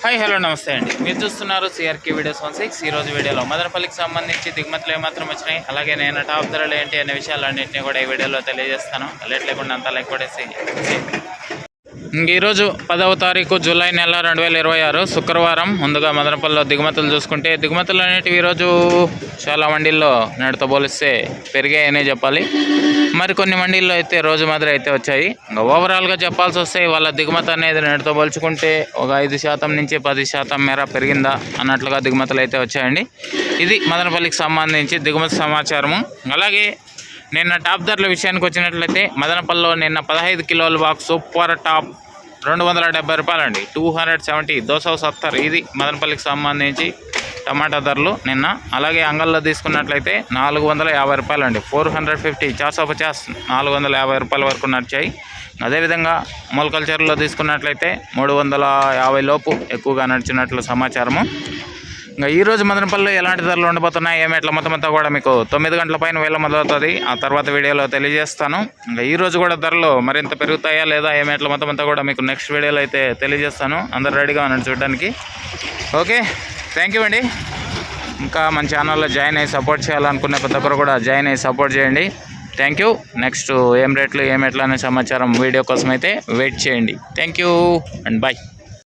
Hi hello నమస్తే అండి. మీరు చూస్తున్నారు సిఆర్కే వీడియోస్ 16. ఈరోజు వీడియోలో మదనపల్లికి సంబంధించి దిగుమతులు ఏమాత్రం వచ్చినాయి, అలాగే నేను టాప్ ధరలు ఏంటి అనే విషయాలన్నింటినీ కూడా ఈ వీడియోలో తెలియజేస్తాను. లేట్ లేకుండా అంతా లైక్ కొట్టేసి ఈరోజు 10వ తారీఖు జూలై నెల 2026 శుక్రవారం. ముందుగా మదనపల్లిలో దిగుమతులు చూసుకుంటే దిగుమతులు అనేటివి ఈరోజు చాలా మండీల్లో నేటితో పోలిస్తే పెరిగాయనే చెప్పాలి. మరికొన్ని మండీల్లో అయితే రోజు మాదిరి అయితే వచ్చాయి. ఓవరాల్గా చెప్పాల్సి వస్తే వాళ్ళ దిగుమతి అనేది నేటితో పోల్చుకుంటే ఒక 5% నుంచి 10% మేర పెరిగిందా అన్నట్లుగా దిగుమతులు అయితే వచ్చాయండి. ఇది మదనపల్లికి సంబంధించి దిగుమతి సమాచారము. అలాగే నిన్న టాప్ ధరల విషయానికి వచ్చినట్లయితే మదనపల్లిలో నిన్న 15 కిలోల బాక్స్ సూపర్ టాప్ 270 రూపాయలు అండి. 270 270. ఇది మదనపల్లికి సంబంధించి టమాటా ధరలు నిన్న. అలాగే అంగల్లో తీసుకున్నట్లయితే 450 రూపాయలు అండి. 450 450 450 రూపాయల వరకు నడిచాయి. అదేవిధంగా మొలకల్చర్లో తీసుకున్నట్లయితే 350 లోపు ఎక్కువగా నడిచినట్లు సమాచారము. ఇంకా ఈరోజు మదనపల్లిలో ఎలాంటి ధరలు ఉండబోతున్నాయి ఏమేట్ల మొత్తం అంతా కూడా మీకు 9 గంటల పైన వేల మొదలవుతుంది. ఆ తర్వాత వీడియోలో తెలియజేస్తాను. ఇంకా ఈరోజు కూడా ధరలు మరింత పెరుగుతాయా లేదా ఏమేట్ల మొత్తం అంతా కూడా మీకు నెక్స్ట్ వీడియోలో అయితే తెలియజేస్తాను. అందరూ రెడీగా ఉన్నాను చూడడానికి. ఓకే, థ్యాంక్ యూ అండి. ఇంకా మన ఛానల్లో జాయిన్ అయ్యి సపోర్ట్ చేయాలనుకునే ప్రతి ఒక్కరు కూడా జాయిన్ అయ్యి సపోర్ట్ చేయండి. Thank you. నెక్స్ట్ ఏం రేట్లు ఏమెట్లా అనే సమాచారం వీడియో కోసం అయితే వెయిట్ చేయండి. Thank you and bye.